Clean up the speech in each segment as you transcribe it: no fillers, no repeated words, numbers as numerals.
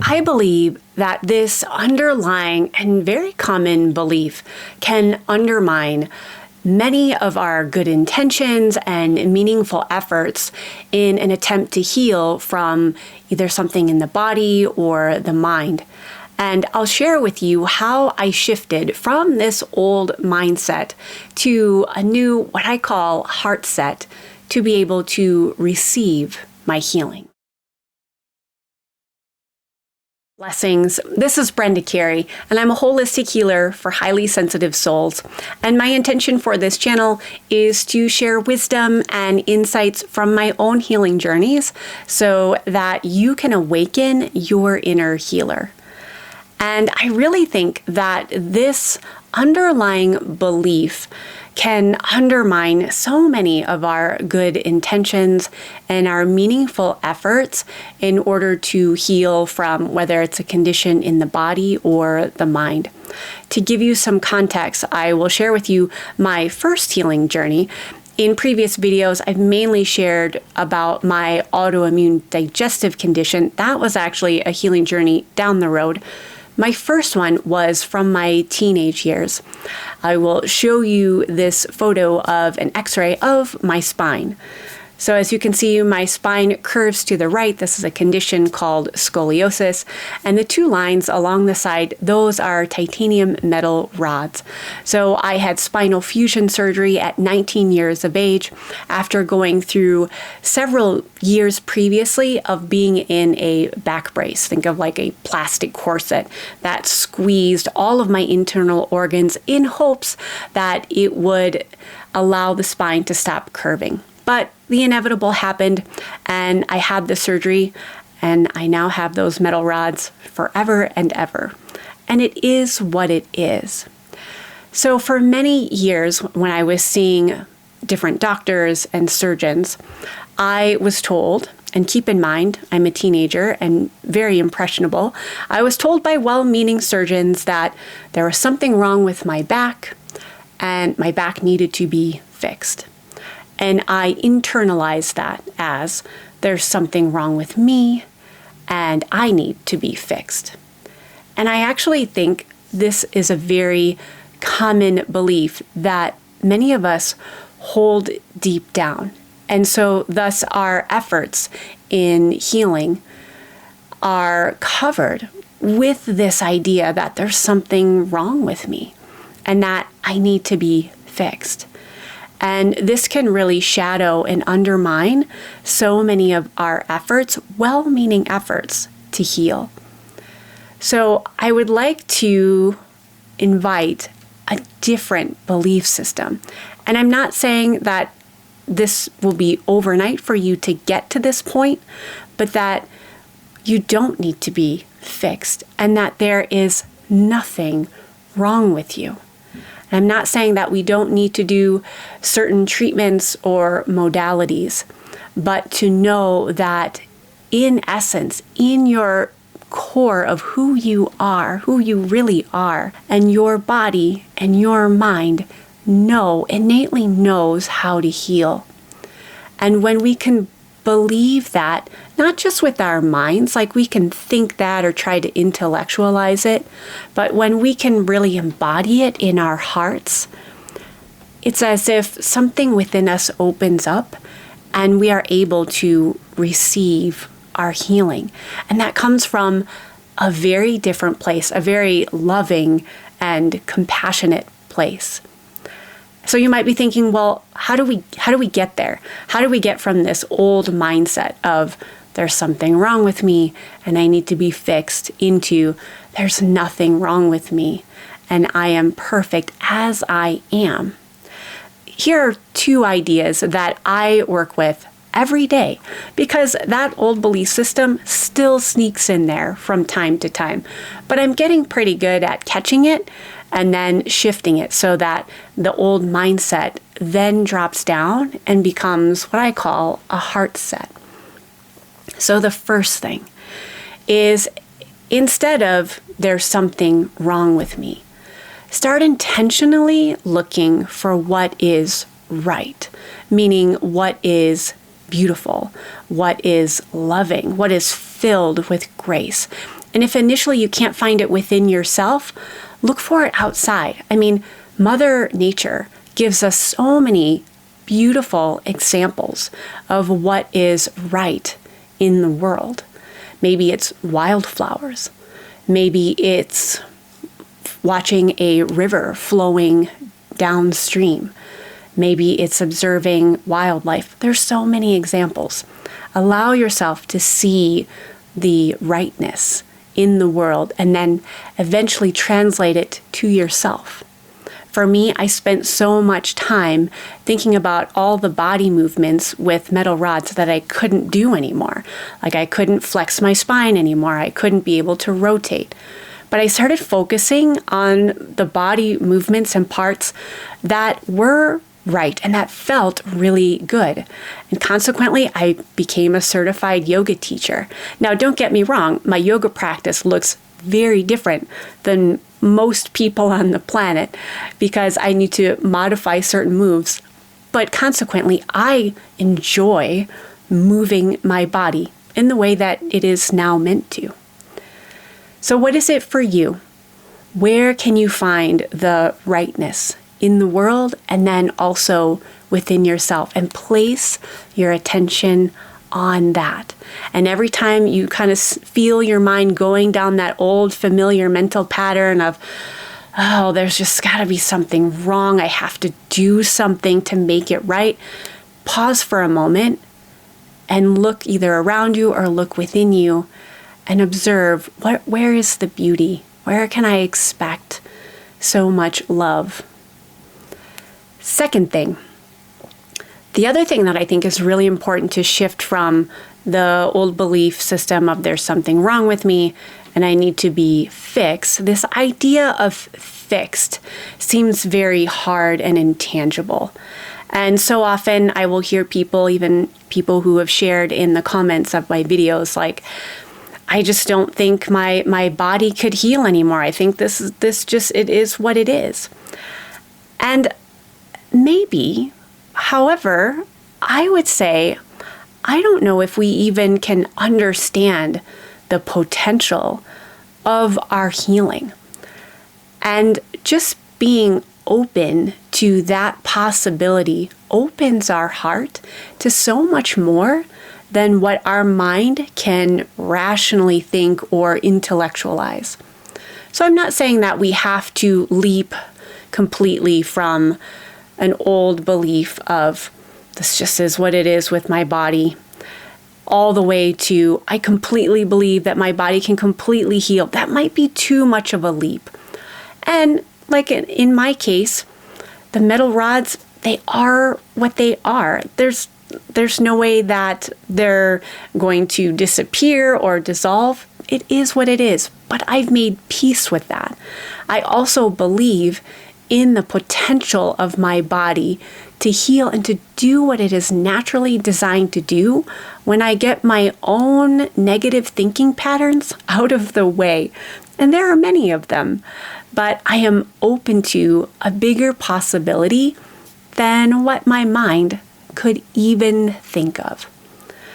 I believe that this underlying and very common belief can undermine many of our good intentions and meaningful efforts in an attempt to heal from either something in the body or the mind. And I'll share with you how I shifted from this old mindset to a new, what I call heart set, to be able to receive my healing. Blessings. This is Brenda Carey, and I'm a holistic healer for highly sensitive souls. And my intention for this channel is to share wisdom and insights from my own healing journeys so that you can awaken your inner healer. And I really think that this underlying belief can undermine so many of our good intentions and our meaningful efforts in order to heal from whether it's a condition in the body or the mind. To give you some context, I will share with you my first healing journey. In previous videos, I've mainly shared about my autoimmune digestive condition. That was actually a healing journey down the road. My first one was from my teenage years. I will show you this photo of an x-ray of my spine. So as you can see, my spine curves to the right. This is a condition called scoliosis. And the two lines along the side, those are titanium metal rods. So I had spinal fusion surgery at 19 years of age after going through several years previously of being in a back brace. Think of like a plastic corset that squeezed all of my internal organs in hopes that it would allow the spine to stop curving. But the inevitable happened, and I had the surgery, and I now have those metal rods forever and ever. And it is what it is. So for many years, when I was seeing different doctors and surgeons, I was told, and keep in mind, I'm a teenager and very impressionable, I was told by well-meaning surgeons that there was something wrong with my back, and my back needed to be fixed. And I internalized that as there's something wrong with me and I need to be fixed. And I actually think this is a very common belief that many of us hold deep down. And so thus our efforts in healing are covered with this idea that there's something wrong with me and that I need to be fixed. And this can really shadow and undermine so many of our efforts, well-meaning efforts to heal. So I would like to invite a different belief system. And I'm not saying that this will be overnight for you to get to this point, but that you don't need to be fixed and that there is nothing wrong with you. I'm not saying that we don't need to do certain treatments or modalities, but to know that in essence, in your core of who you are, who you really are, and your body and your mind innately knows how to heal. And when we can believe that, not just with our minds, like we can think that or try to intellectualize it, but when we can really embody it in our hearts, it's as if something within us opens up and we are able to receive our healing. And that comes from a very different place, a very loving and compassionate place. So you might be thinking, well, how do we get there? How do we get from this old mindset of there's something wrong with me and I need to be fixed into there's nothing wrong with me and I am perfect as I am? Here are two ideas that I work with every day because that old belief system still sneaks in there from time to time. But I'm getting pretty good at catching it and then shifting it so that the old mindset then drops down and becomes what I call a heart set. So the first thing is, instead of there's something wrong with me, start intentionally looking for what is right, meaning what is beautiful, what is loving, what is filled with grace. And if initially you can't find it within yourself, look for it outside. I mean, Mother Nature gives us so many beautiful examples of what is right in the world. Maybe it's wildflowers. Maybe it's watching a river flowing downstream. Maybe it's observing wildlife. There's so many examples. Allow yourself to see the rightness in the world and then eventually translate it to yourself. For me, I spent so much time thinking about all the body movements with metal rods that I couldn't do anymore. Like I couldn't flex my spine anymore. I couldn't be able to rotate. But I started focusing on the body movements and parts that were right and that felt really good. And consequently, I became a certified yoga teacher. Now, don't get me wrong, my yoga practice looks very different than most people on the planet because I need to modify certain moves. But consequently, I enjoy moving my body in the way that it is now meant to. So what is it for you? Where can you find the rightness in the world and then also within yourself, and place your attention on that? And every time you kind of feel your mind going down that old familiar mental pattern of, oh, there's just got to be something wrong, I have to do something to make it right, pause for a moment and look either around you or look within you and observe where is the beauty? Where can I expect so much love? Second thing, the other thing that I think is really important to shift from the old belief system of there's something wrong with me and I need to be fixed. This idea of fixed seems very hard and intangible. And so often I will hear people, even people who have shared in the comments of my videos, like, I just don't think my body could heal anymore. I think this it is what it is. And maybe, however, I would say, I don't know if we even can understand the potential of our healing. And just being open to that possibility opens our heart to so much more than what our mind can rationally think or intellectualize. So I'm not saying that we have to leap completely from an old belief of this just is what it is with my body, all the way to I completely believe that my body can completely heal. That might be too much of a leap. And like in my case, the metal rods, they are what they are. There's no way that they're going to disappear or dissolve. It is what it is, but I've made peace with that. I also believe in the potential of my body to heal and to do what it is naturally designed to do when I get my own negative thinking patterns out of the way. And there are many of them, but I am open to a bigger possibility than what my mind could even think of.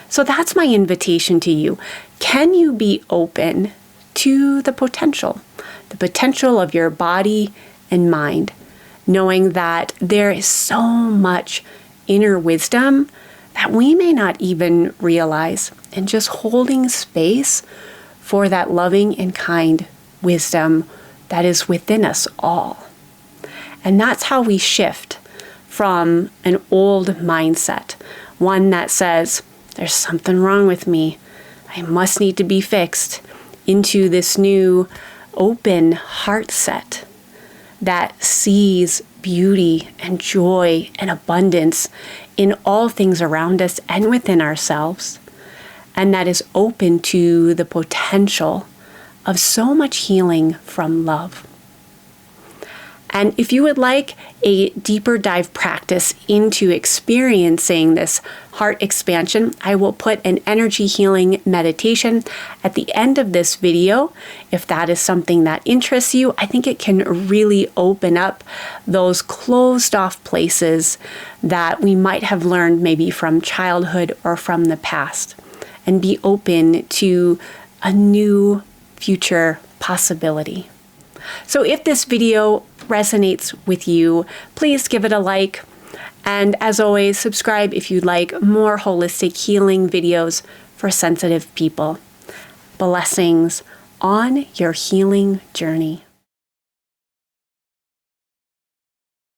So that's my invitation to you. Can you be open to the potential of your body and mind, knowing that there is so much inner wisdom that we may not even realize, and just holding space for that loving and kind wisdom that is within us all. And that's how we shift from an old mindset, one that says, there's something wrong with me, I must need to be fixed, into this new open heart set that sees beauty and joy and abundance in all things around us and within ourselves, and that is open to the potential of so much healing from love. And if you would like a deeper dive practice into experiencing this heart expansion, I will put an energy healing meditation at the end of this video. If that is something that interests you, I think it can really open up those closed off places that we might have learned maybe from childhood or from the past, and be open to a new future possibility. So if this video resonates with you, please give it a like. And as always, subscribe if you'd like more holistic healing videos for sensitive people. Blessings on your healing journey.